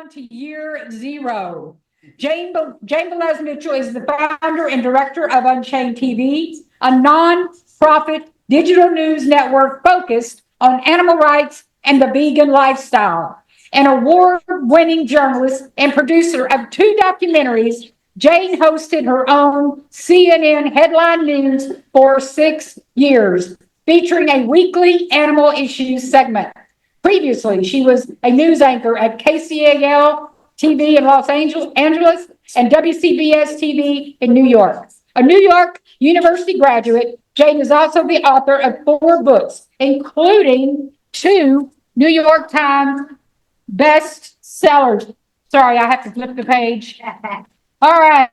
on to year zero. Jane Velez-Mitchell is the founder and director of Unchained TV, a non-profit digital news network focused on animal rights and the vegan lifestyle. An award-winning journalist and producer of 2 documentaries, Jane hosted her own CNN headline news for 6 years, featuring a weekly animal issues segment. Previously, she was a news anchor at KCAL TV in Los Angeles and WCBS TV in New York. A New York University graduate, Jane is also the author of 4 books, including 2 New York Times bestsellers. Sorry, I have to flip the page. All right.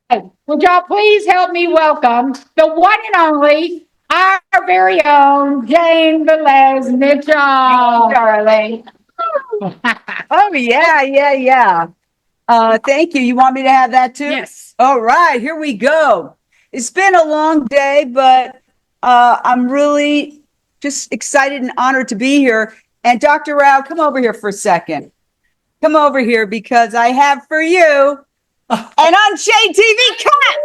Would y'all please help me welcome the one and only, our very own Jane Velez-Mitchell, darling. Oh, yeah. Thank you. You want me to have that too? Yes. All right, here we go. It's been a long day, but I'm really just excited and honored to be here. And Dr. Rao, come over here for a second. Come over here because I have for you an Unchained TV cat.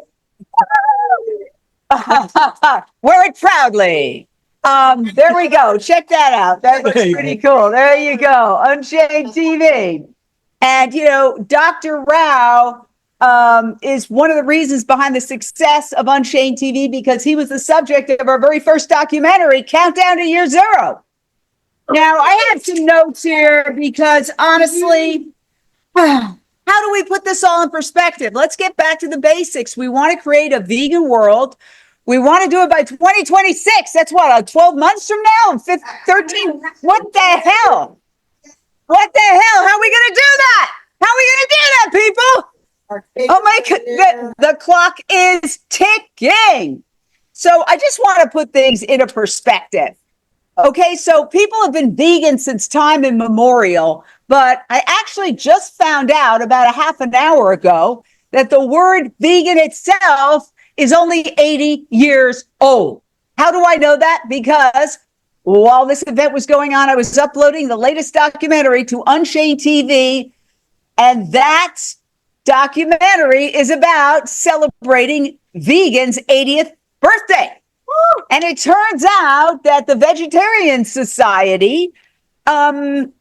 Wear it proudly. There we go. Check that out. That looks pretty cool. There you go. Unchained TV. And, you know, Dr. Rao is one of the reasons behind the success of Unchained TV because he was the subject of our very first documentary, Countdown to Year Zero. Now, I have some notes here because, honestly, how do we put this all in perspective? Let's get back to the basics. We want to create a vegan world. We want to do it by 2026. That's what, 12 months from now? 13? What the hell? What the hell? How are we going to do that? How are we going to do that, people? Oh my God, the clock is ticking. So I just want to put things into perspective. Okay, so people have been vegan since time immemorial, but I actually just found out about a half an hour ago that the word vegan itself is only 80 years old. How do I know that? Because while this event was going on, I was uploading the latest documentary to Unchained TV, and that documentary is about celebrating vegans' 80th birthday. And it turns out that the Vegetarian Society, one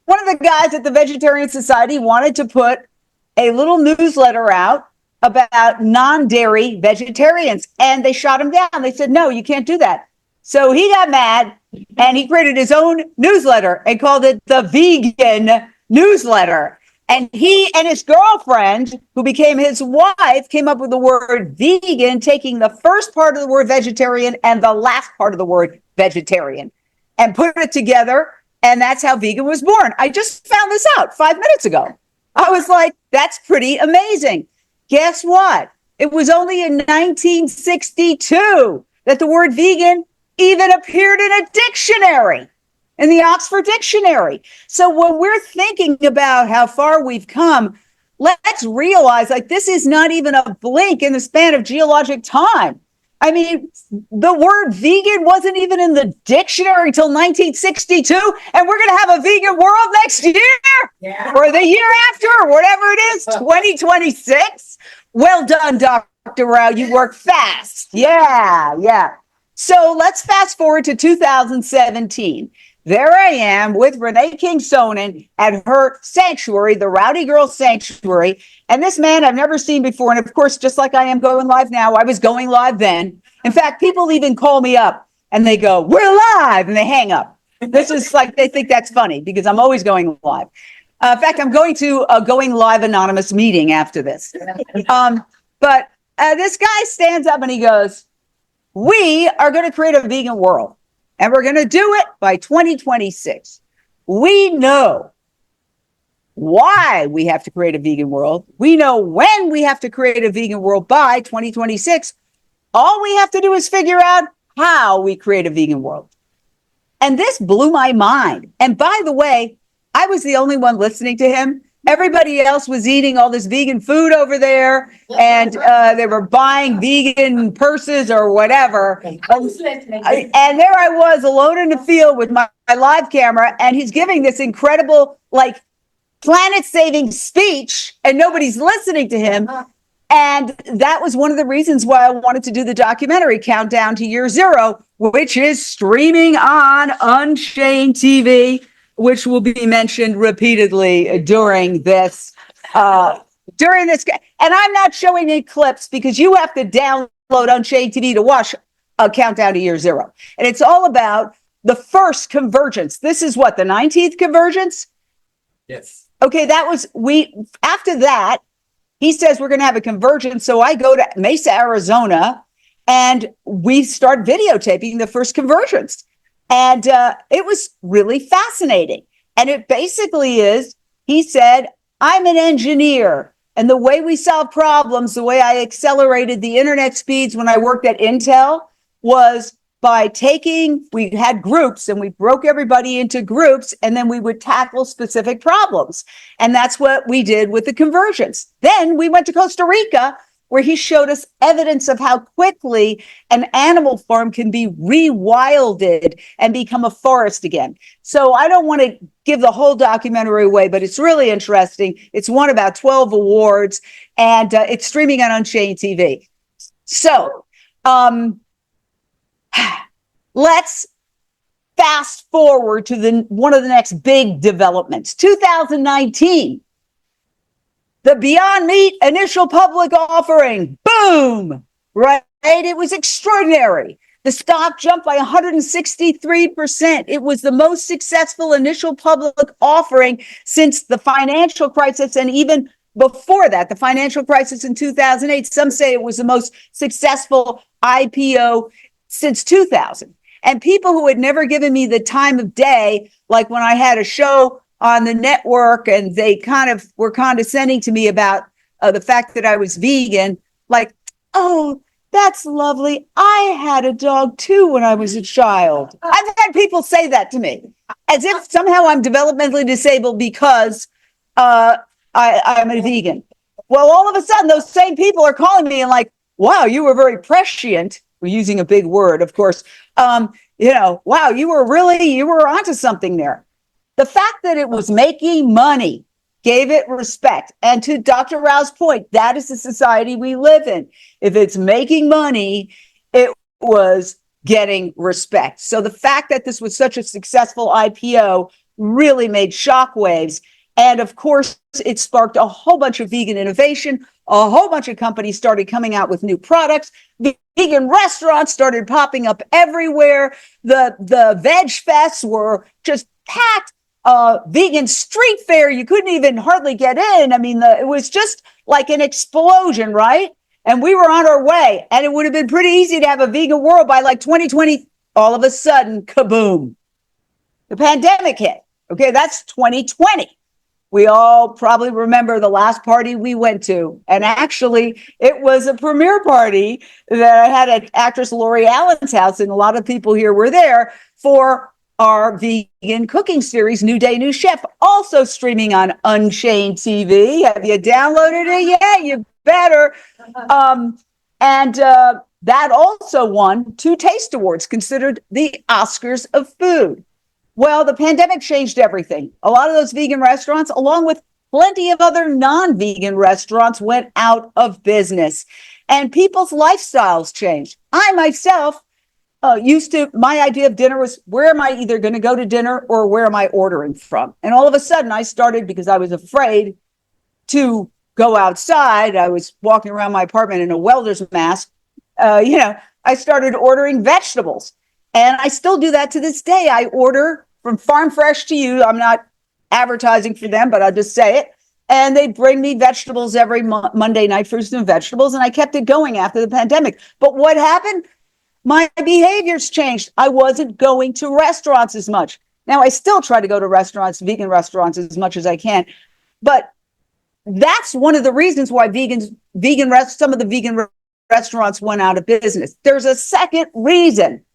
of the guys at the Vegetarian Society wanted to put a little newsletter out about non-dairy vegetarians, and they shot him down. They said, no, you can't do that. So he got mad and he created his own newsletter and called it the Vegan Newsletter. And he and his girlfriend, who became his wife, came up with the word vegan, taking the first part of the word vegetarian and the last part of the word vegetarian and put it together. And that's how vegan was born. I just found this out 5 minutes ago. I was like, that's pretty amazing. Guess what? It was only in 1962 that the word vegan even appeared in a dictionary, in the Oxford Dictionary. So when we're thinking about how far we've come, let's realize like this is not even a blink in the span of geologic time. I mean, the word vegan wasn't even in the dictionary until 1962, and we're going to have a vegan world next year or the year after or whatever it is, 2026. Well done, Dr. Rao. You work fast. Yeah. So let's fast forward to 2017. There I am with Renee King-Sonnen at her sanctuary, the Rowdy Girl Sanctuary. And this man I've never seen before. And of course, just like I am going live now, I was going live then. In fact, people even call me up and they go, we're live, and they hang up. This is like, they think that's funny because I'm always going live. In fact, I'm going to a Going Live Anonymous meeting after this. But this guy stands up and he goes, we are going to create a vegan world. And we're going to do it by 2026. We know why we have to create a vegan world. We know when we have to create a vegan world by 2026. All we have to do is figure out how we create a vegan world. And this blew my mind. And by the way, I was the only one listening to him. Everybody else was eating all this vegan food over there, and they were buying vegan purses or whatever. And there I was alone in the field with my live camera, and he's giving this incredible, like, planet-saving speech, and nobody's listening to him. And that was one of the reasons why I wanted to do the documentary Countdown to Year Zero, which is streaming on Unchained TV, which will be mentioned repeatedly during this. And I'm not showing any clips because you have to download Unchained TV to watch Countdown to Year Zero. And it's all about the first convergence. This is what, the 19th convergence? Yes. Okay, after that, he says we're going to have a convergence. So I go to Mesa, Arizona, and we start videotaping the first convergence. And it was really fascinating. And it basically is, he said, I'm an engineer. And the way we solve problems, the way I accelerated the internet speeds when I worked at Intel was by we had groups and we broke everybody into groups and then we would tackle specific problems. And that's what we did with the convergence. Then we went to Costa Rica where he showed us evidence of how quickly an animal farm can be rewilded and become a forest again. So I don't want to give the whole documentary away, but it's really interesting. It's won about 12 awards and it's streaming on Unchained TV. So, let's fast forward to one of the next big developments. 2019, the Beyond Meat initial public offering. Boom! Right? It was extraordinary. The stock jumped by 163%. It was the most successful initial public offering since the financial crisis, and even before that, the financial crisis in 2008. Some say it was the most successful IPO since 2000. And people who had never given me the time of day, like when I had a show on the network and they kind of were condescending to me about the fact that I was vegan, like, oh, that's lovely. I had a dog too when I was a child. I've had people say that to me as if somehow I'm developmentally disabled because I'm a vegan. Well, all of a sudden, those same people are calling me and like, wow, you were very prescient. We're using a big word, of course. Wow, you were onto something there. The fact that it was making money gave it respect. And to Dr. Rao's point, that is the society we live in. If it's making money, it was getting respect. So the fact that this was such a successful IPO really made shockwaves. And of course, it sparked a whole bunch of vegan innovation. A whole bunch of companies started coming out with new products. Vegan restaurants started popping up everywhere. The veg fests were just packed. Vegan street fair, you couldn't even hardly get in. I mean, it was just like an explosion, right? And we were on our way. And it would have been pretty easy to have a vegan world by like 2020. All of a sudden, kaboom. The pandemic hit. Okay, that's 2020. We all probably remember the last party we went to. And actually, it was a premiere party that I had at actress Lori Allen's house. And a lot of people here were there for our vegan cooking series, New Day, New Chef, also streaming on Unchained TV. Have you downloaded it? Yeah, you better. That also won 2 Taste Awards, considered the Oscars of food. Well, the pandemic changed everything. A lot of those vegan restaurants, along with plenty of other non-vegan restaurants, went out of business. And people's lifestyles changed. I myself my idea of dinner was, where am I either going to go to dinner or where am I ordering from? And all of a sudden I started, because I was afraid to go outside. I was walking around my apartment in a welder's mask. I started ordering vegetables, and I still do that to this day. I order from Farm Fresh to You. I'm not advertising for them, but I'll just say it. And they bring me vegetables every Monday night, fruits and vegetables. And I kept it going after the pandemic. But what happened? My behaviors changed. I wasn't going to restaurants as much. Now, I still try to go to restaurants, vegan restaurants, as much as I can. But that's one of the reasons why some of the vegan restaurants went out of business. There's a second reason.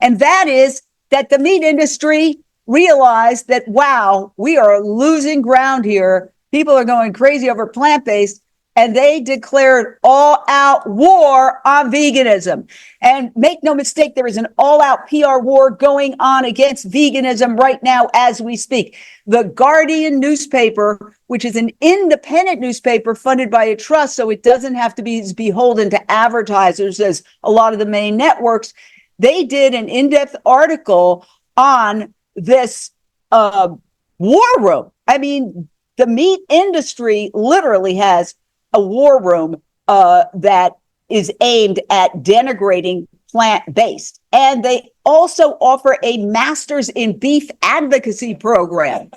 And that is that the meat industry realized that, wow, we are losing ground here. People are going crazy over plant-based. and they declared all-out war on veganism. And make no mistake, there is an all-out PR war going on against veganism right now as we speak. The Guardian newspaper, which is an independent newspaper funded by a trust, so it doesn't have to be beholden to advertisers as a lot of the main networks, they did an in-depth article on this war room. I mean, the meat industry literally has a war room that is aimed at denigrating plant-based. And they also offer a master's in beef advocacy program.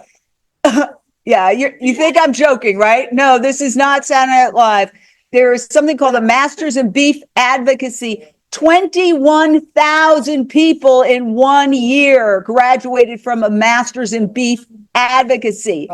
Yeah, you think I'm joking, right? No, this is not Saturday Night Live. There is something called a master's in beef advocacy. 21,000 people in 1 year graduated from a master's in beef advocacy.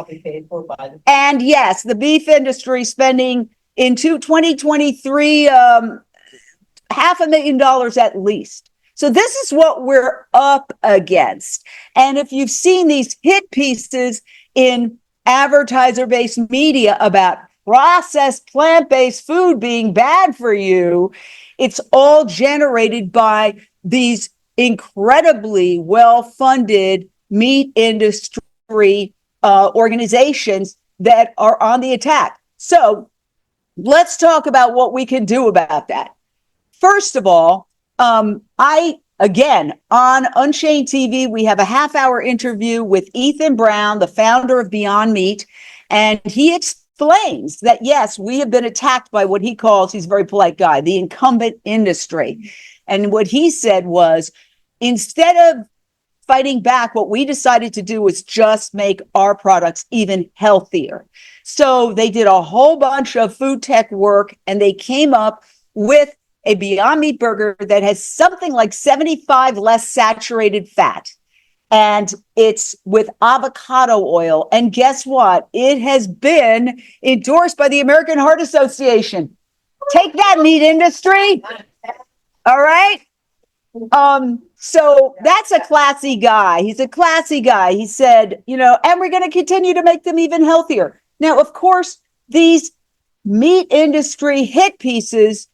And yes, the beef industry spending into 2023, $500,000 at least. So this is what we're up against. And if you've seen these hit pieces in advertiser-based media about processed plant-based food being bad for you, it's all generated by these incredibly well-funded meat industry organizations that are on the attack. So let's talk about what we can do about that. First of all, again, on Unchained TV, we have a half-hour interview with Ethan Brown, the founder of Beyond Meat, and he explains that, yes, we have been attacked by what he calls, he's a very polite guy, the incumbent industry. And what he said was, instead of fighting back, what we decided to do was just make our products even healthier. So they did a whole bunch of food tech work, and they came up with a Beyond Meat burger that has something like 75 less saturated fat. And it's with avocado oil. And guess what? It has been endorsed by the American Heart Association. Take that, meat industry. All right. So that's a classy guy. He's a classy guy. He said, and we're going to continue to make them even healthier. Now, of course, these meat industry hit pieces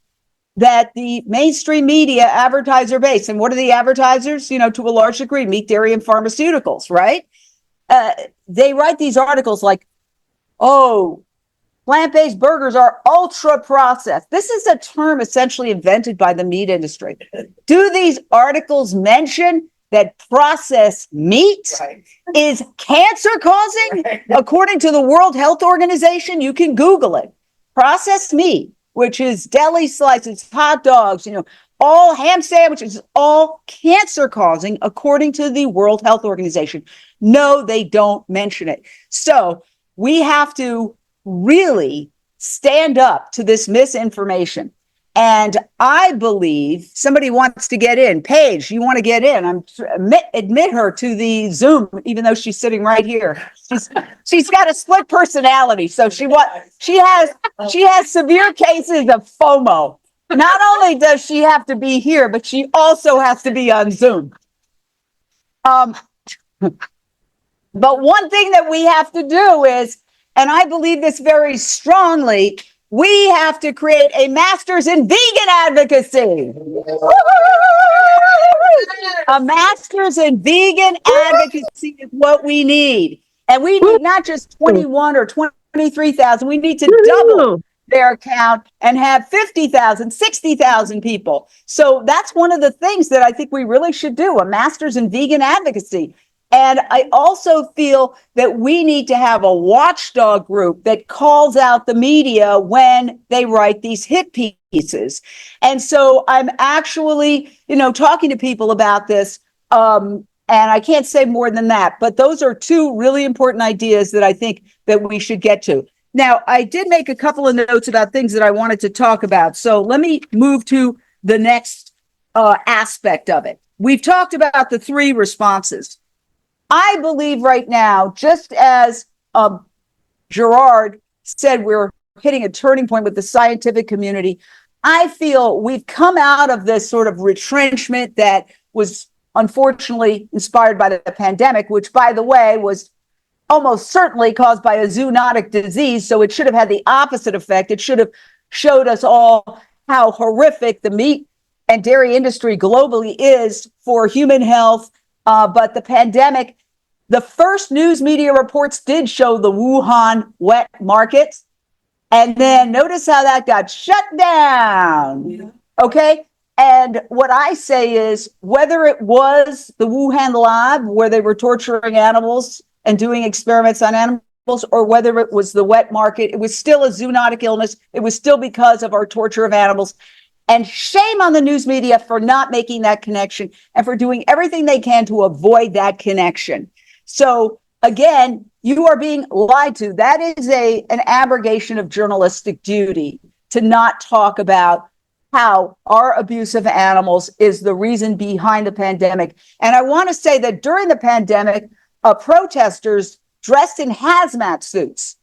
that the mainstream media advertiser base, and what are the advertisers? To a large degree, meat, dairy, and pharmaceuticals, right? They write these articles like, oh, plant-based burgers are ultra processed. This is a term essentially invented by the meat industry. Do these articles mention that processed meat is cancer causing? According to the World Health Organization, you can Google it. Processed meat, which is deli slices, hot dogs, all ham sandwiches, all cancer causing, according to the World Health Organization. No, they don't mention it. So we have to really stand up to this misinformation. And I believe somebody wants to get in. Paige, you want to get in? Admit her to the Zoom, even though she's sitting right here. She's got a split personality, so she has severe cases of FOMO. Not only does she have to be here, but she also has to be on Zoom. But one thing that we have to do is, and I believe this very strongly, we have to create a master's in vegan advocacy. A master's in vegan advocacy is what we need. And we need not just 21 or 23,000. We need to double their count and have 50,000, 60,000 people. So that's one of the things that I think we really should do, a master's in vegan advocacy. And I also feel that we need to have a watchdog group that calls out the media when they write these hit pieces. And so I'm actually, talking to people about this. And I can't say more than that, but those are two really important ideas that I think that we should get to. Now, I did make a couple of notes about things that I wanted to talk about. So let me move to the next aspect of it. We've talked about the three responses. I believe right now, just as Gerard said, we're hitting a turning point with the scientific community. I feel we've come out of this sort of retrenchment that was unfortunately inspired by the pandemic, which, by the way, was almost certainly caused by a zoonotic disease. So it should have had the opposite effect. It should have showed us all how horrific the meat and dairy industry globally is for human health. But the pandemic, the first news media reports did show the Wuhan wet market. And then notice how that got shut down. Yeah. Okay. And what I say is, whether it was the Wuhan lab where they were torturing animals and doing experiments on animals, or whether it was the wet market, it was still a zoonotic illness. It was still because of our torture of animals. And shame on the news media for not making that connection and for doing everything they can to avoid that connection. So again, you are being lied to. That is an abrogation of journalistic duty to not talk about how our abuse of animals is the reason behind the pandemic. And I want to say that during the pandemic, protesters dressed in hazmat suits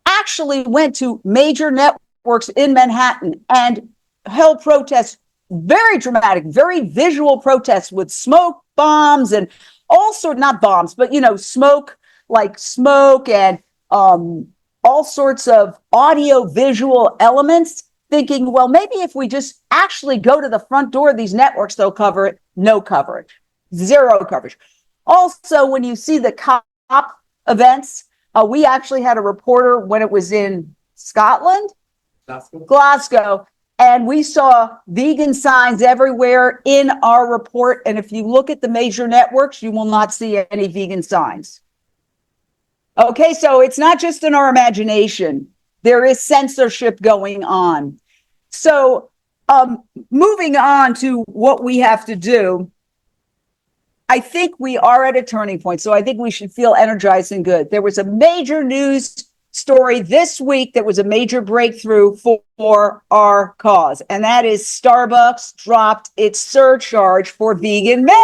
actually went to major networks in Manhattan and held protests, very dramatic, very visual protests with smoke bombs and all sorts, not bombs, but, smoke, like smoke and all sorts of audio visual elements, thinking, well, maybe if we just actually go to the front door of these networks, they'll cover it. No coverage, zero coverage. Also, when you see the COP events, we actually had a reporter when it was in Scotland, Glasgow, and we saw vegan signs everywhere in our report. And if you look at the major networks, you will not see any vegan signs. Okay, so it's not just in our imagination. There is censorship going on. So moving on to what we have to do, I think we are at a turning point. So I think we should feel energized and good. There was a major news story this week that was a major breakthrough for our cause. And that is Starbucks dropped its surcharge for vegan milk.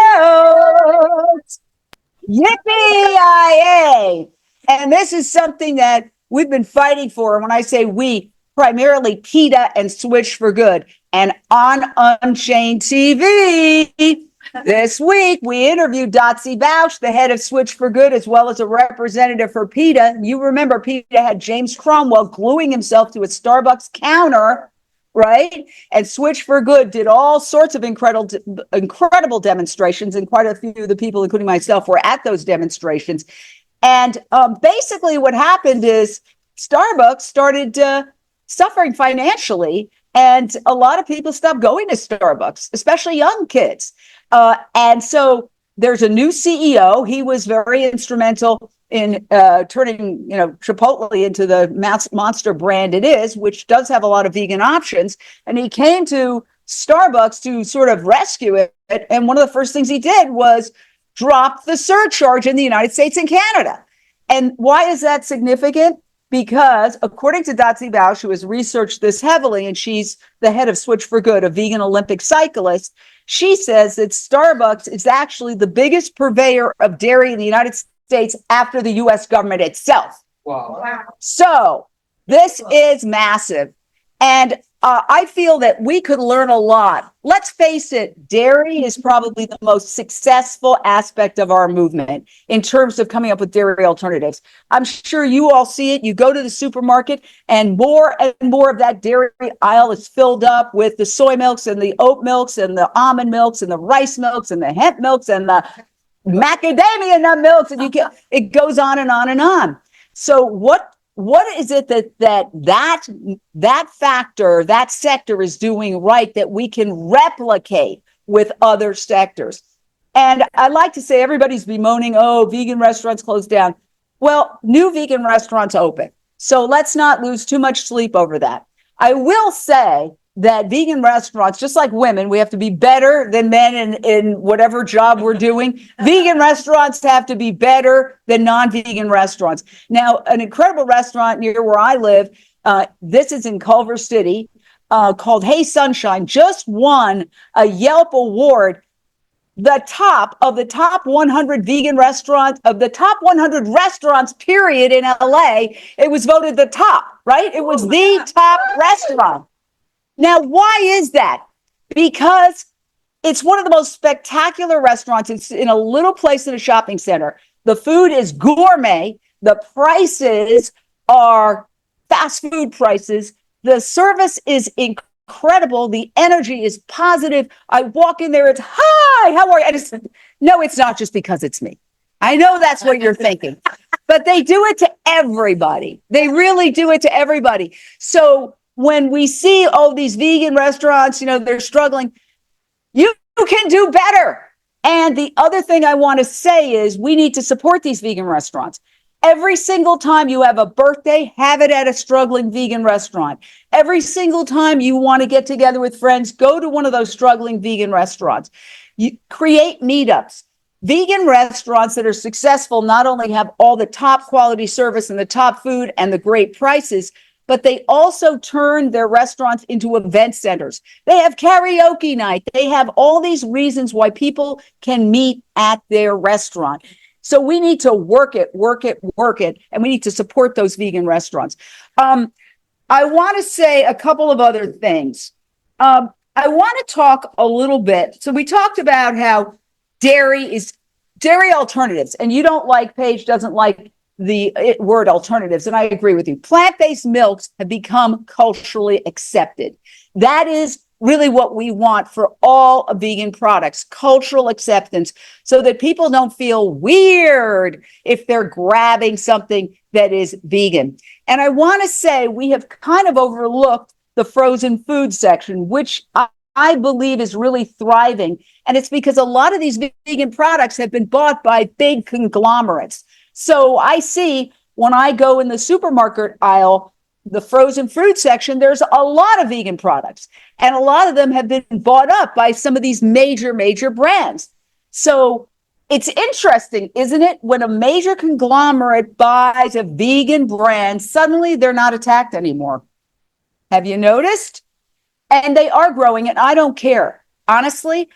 Yippee-yi-yay! And this is something that we've been fighting for. And when I say we, primarily PETA and Switch for Good. And on Unchained TV this week, we interviewed Dotsie Bausch, the head of Switch for Good, as well as a representative for PETA. You remember PETA had James Cromwell gluing himself to a Starbucks counter, right? And Switch for Good did all sorts of incredible demonstrations, and quite a few of the people, including myself, were at those demonstrations. And basically what happened is Starbucks started suffering financially, and a lot of people stopped going to Starbucks, especially young kids. And so there's a new CEO. He was very instrumental in turning, Chipotle into the monster brand it is, which does have a lot of vegan options. And he came to Starbucks to sort of rescue it. And one of the first things he did was drop the surcharge in the United States and Canada. And why is that significant? Because according to Dotsie Bausch, who has researched this heavily, and she's the head of Switch for Good, a vegan Olympic cyclist, she says that Starbucks is actually the biggest purveyor of dairy in the United States after the U.S. government itself. Wow. So this is massive. And I feel that we could learn a lot. Let's face it, dairy is probably the most successful aspect of our movement in terms of coming up with dairy alternatives. I'm sure you all see it. You go to the supermarket and more of that dairy aisle is filled up with the soy milks and the oat milks and the almond milks and the rice milks and the hemp milks and the macadamia nut milks. And it goes on and on and on. So what is it that factor, that sector is doing right that we can replicate with other sectors? And I like to say everybody's bemoaning, oh, vegan restaurants closed down. Well, new vegan restaurants open. So let's not lose too much sleep over that. I will say that vegan restaurants, just like women, we have to be better than men in whatever job we're doing. Vegan restaurants have to be better than non-vegan restaurants. Now, an incredible restaurant near where I live, this is in Culver City, called Hey Sunshine, just won a Yelp award. The top 100 vegan restaurants, of the top 100 restaurants, period, in LA, it was voted the top, right? It was the top restaurant. Now, why is that? Because it's one of the most spectacular restaurants. It's in a little place in a shopping center. The food is gourmet. The prices are fast food prices. The service is incredible. The energy is positive. I walk in there, it's, hi, how are you? No, it's not just because it's me. I know that's what you're thinking, but they do it to everybody. They really do it to everybody. So when we see, oh, these vegan restaurants, they're struggling, you can do better. And the other thing I want to say is we need to support these vegan restaurants. Every single time you have a birthday, have it at a struggling vegan restaurant. Every single time you want to get together with friends, go to one of those struggling vegan restaurants. You create meetups. Vegan restaurants that are successful not only have all the top quality service and the top food and the great prices, but they also turn their restaurants into event centers. They have karaoke night. They have all these reasons why people can meet at their restaurant. So we need to work it, and we need to support those vegan restaurants. I want to say a couple of other things. I want to talk a little bit. So we talked about how dairy alternatives, and you don't like, Paige doesn't like the word alternatives, and I agree with you. Plant-based milks have become culturally accepted. That is really what we want for all vegan products, cultural acceptance, so that people don't feel weird if they're grabbing something that is vegan. And I want to say we have kind of overlooked the frozen food section, which I believe is really thriving. And it's because a lot of these vegan products have been bought by big conglomerates. So I see when I go in the supermarket aisle, the frozen fruit section, there's a lot of vegan products. And a lot of them have been bought up by some of these major brands. So it's interesting, isn't it? When a major conglomerate buys a vegan brand, suddenly they're not attacked anymore. Have you noticed? And they are growing, and I don't care. Honestly,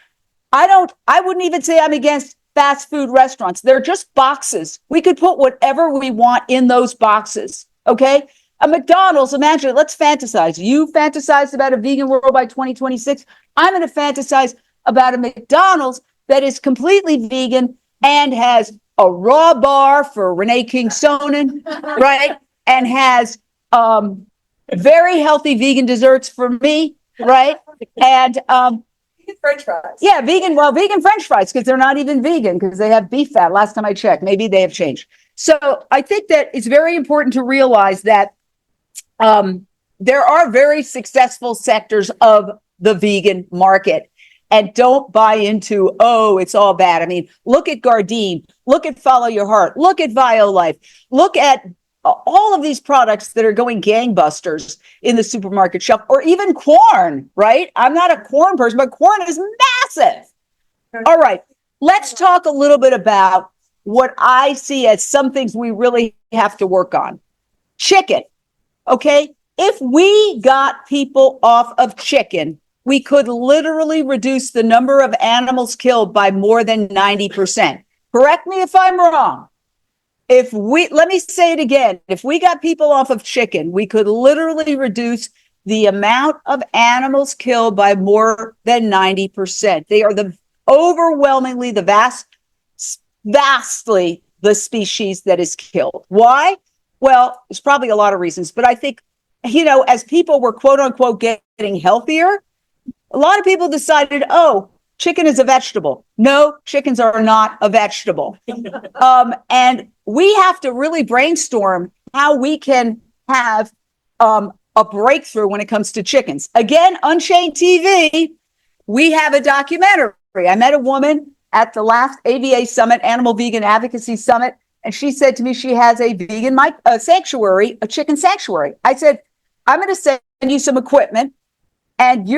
I wouldn't even say I'm against fast food restaurants. They're just boxes. We could put whatever we want in those boxes. Okay. A McDonald's, imagine, let's fantasize. You fantasized about a vegan world by 2026. I'm going to fantasize about a McDonald's that is completely vegan and has a raw bar for Renee King Sonnen, right? And has very healthy vegan desserts for me, right? And French fries. yeah, vegan French fries, because they're not even vegan, because they have beef fat. Last time I checked, maybe they have changed. So I think that it's very important to realize that there are very successful sectors of the vegan market, and don't buy into, oh, it's all bad. I mean, look at Gardein, look at Follow Your Heart, look at VioLife, look at all of these products that are going gangbusters in the supermarket shelf, or even corn, right? I'm not a corn person, but corn is massive. All right, let's talk a little bit about what I see as some things we really have to work on. Chicken, okay? If we got people off of chicken, we could literally reduce the number of animals killed by more than 90%. Correct me if I'm wrong. Let me say it again. If we got people off of chicken, we could literally reduce the amount of animals killed by more than 90%. They are overwhelmingly vastly the species that is killed. Why? Well, there's probably a lot of reasons, but I think, as people were quote unquote getting healthier, a lot of people decided, oh, chicken is a vegetable. No, chickens are not a vegetable. And we have to really brainstorm how we can have a breakthrough when it comes to chickens. Again, Unchained TV, we have a documentary. I met a woman at the last AVA Summit, Animal Vegan Advocacy Summit, and she said to me she has a vegan sanctuary, a chicken sanctuary. I said, I'm going to send you some equipment, and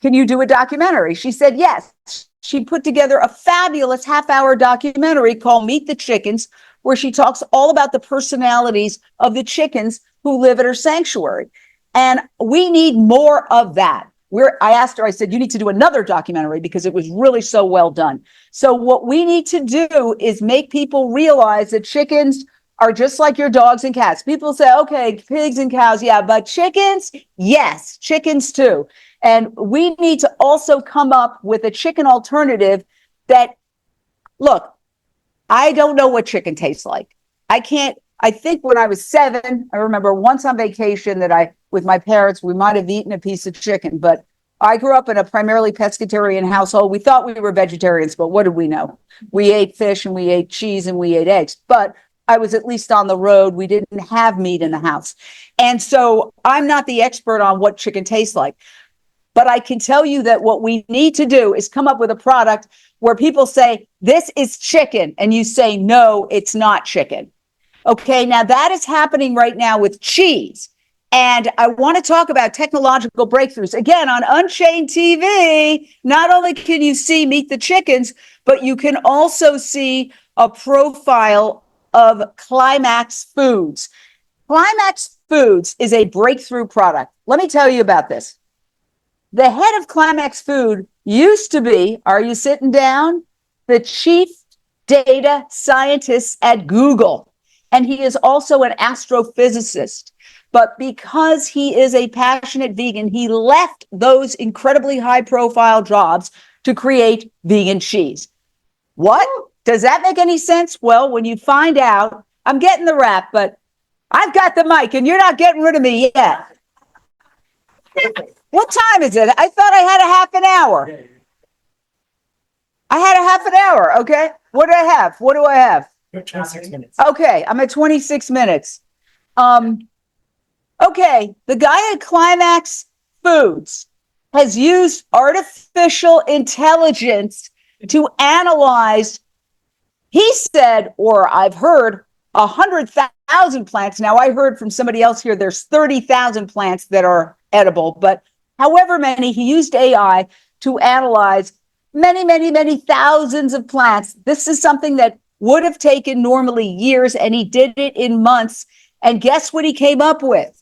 can you do a documentary? She said yes. She put together a fabulous half-hour documentary called Meet the Chickens, where she talks all about the personalities of the chickens who live at her sanctuary. And we need more of that. I asked her, I said, you need to do another documentary because it was really so well done. So what we need to do is make people realize that chickens are just like your dogs and cats. People say, okay, pigs and cows, yeah, but chickens, yes, chickens too. And we need to also come up with a chicken alternative that, look, I don't know what chicken tastes like. I I think when I was 7, I remember once on vacation that with my parents, we might have eaten a piece of chicken, but I grew up in a primarily pescatarian household. We thought we were vegetarians, but what did we know? We ate fish and we ate cheese and we ate eggs, but I was at least on the road. We didn't have meat in the house. And so I'm not the expert on what chicken tastes like, but I can tell you that what we need to do is come up with a product where people say, this is chicken. And you say, no, it's not chicken. Okay, now that is happening right now with cheese. And I want to talk about technological breakthroughs. Again, on Unchained TV, not only can you see Meet the Chickens, but you can also see a profile of Climax Foods. Climax Foods is a breakthrough product. Let me tell you about this. The head of Climax Food used to be, are you sitting down? The chief data scientist at Google. And he is also an astrophysicist. But because he is a passionate vegan, he left those incredibly high-profile jobs to create vegan cheese. What? Does that make any sense? Well, when you find out, I'm getting the rap, but I've got the mic and you're not getting rid of me yet. What time is it? I thought I had a half an hour. I had a half an hour, okay? What do I have? What do I have? 26 minutes. Okay, I'm at 26 minutes. Okay, the guy at Climax Foods has used artificial intelligence to analyze, he said, or I've heard, 100,000 plants. Now, I heard from somebody else here, there's 30,000 plants that are edible, but however many, he used AI to analyze many, many, many thousands of plants. This is something that would have taken normally years, and he did it in months. And guess what he came up with?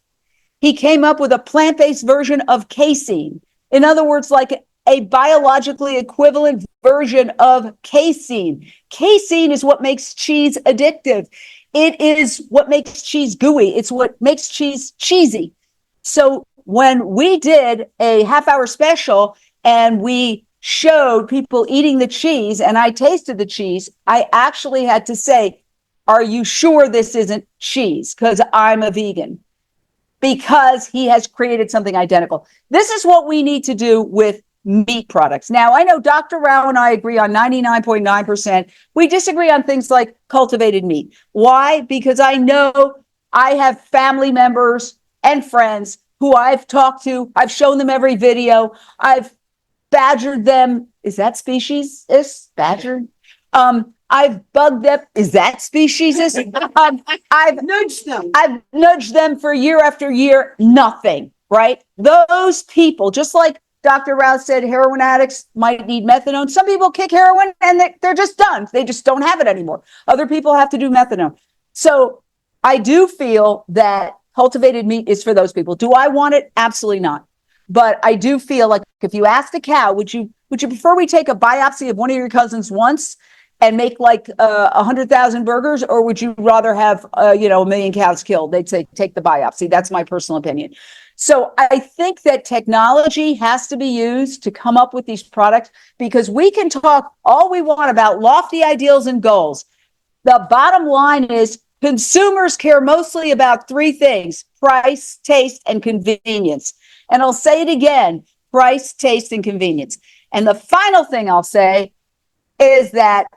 He came up with a plant-based version of casein. In other words, like a biologically equivalent version of casein. Casein is what makes cheese addictive. It is what makes cheese gooey. It's what makes cheese cheesy. So when we did a half-hour special and we showed people eating the cheese and I tasted the cheese, I actually had to say, are you sure this isn't cheese? Because I'm a vegan. Because he has created something identical. This is what we need to do with meat products. Now, I know Dr. Rao and I agree on 99.9%. We disagree on things like cultivated meat. Why? Because I know I have family members and friends who I've talked to. I've shown them every video. I've badgered them. Is that speciesist? Badgered? I've bugged them. Is that speciesist? I've nudged them. I've nudged them for year after year. Nothing, right? Those people, just like Dr. Rao said, heroin addicts might need methadone. Some people kick heroin and they're just done. They just don't have it anymore. Other people have to do methadone. So I do feel that cultivated meat is for those people. Do I want it? Absolutely not. But I do feel like if you asked a cow, would you prefer we take a biopsy of one of your cousins once and make like 100,000 burgers, or would you rather have a million cows killed? They'd say take the biopsy. That's my personal opinion. So I think that technology has to be used to come up with these products, because we can talk all we want about lofty ideals and goals. The bottom line is consumers care mostly about 3 things: price, taste, and convenience. And I'll say it again: price, taste, and convenience. And the final thing I'll say is that,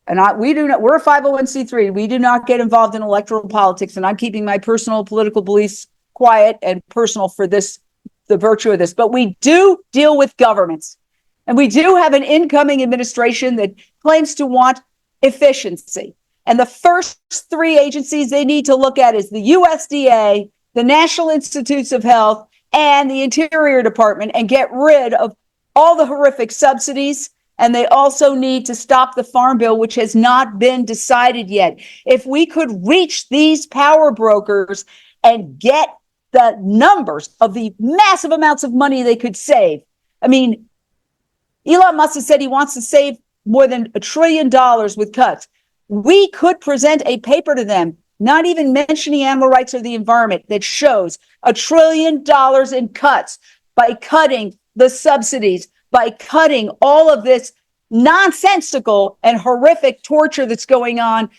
we're a 501c3. We do not get involved in electoral politics, and I'm keeping my personal political beliefs quiet and personal for this, the virtue of this. But we do deal with governments, and we do have an incoming administration that claims to want efficiency. And the first 3 agencies they need to look at is the USDA, the National Institutes of Health, and the Interior Department, and get rid of all the horrific subsidies. And they also need to stop the Farm Bill, which has not been decided yet. If we could reach these power brokers and get the numbers of the massive amounts of money they could save. I mean, Elon Musk has said he wants to save more than $1 trillion with cuts. We could present a paper to them, not even mentioning animal rights or the environment, that shows $1 trillion in cuts by cutting the subsidies, by cutting all of this nonsensical and horrific torture that's going on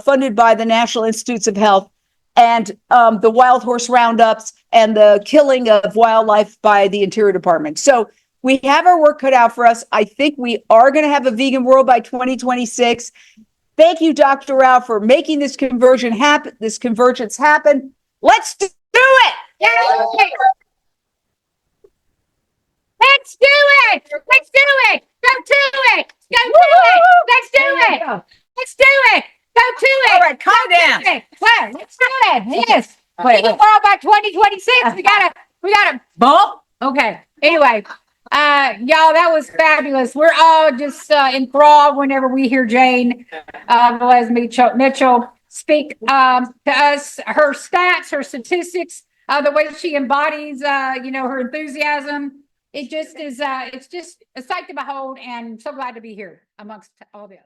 funded by the National Institutes of Health, and the wild horse roundups and the killing of wildlife by the Interior Department. So we have our work cut out for us. I think we are going to have a vegan world by 2026. Thank you, Dr. Rao, for making this convergence happen. Let's do it. Yay! Let's do it. Let's do it. Go to it. Go to it. Let's do it. Let's do it. Go to it. All right, calm down. Well, let's do it. Yes. Vegan world by 2026. We gotta bump. Okay. Anyway, y'all, that was fabulous. We're all just enthralled whenever we hear Jane Velez-Mitchell speak to us. Her stats, her statistics, the way she embodies, her enthusiasm. It just is. It's just a sight to behold, and so glad to be here amongst all this.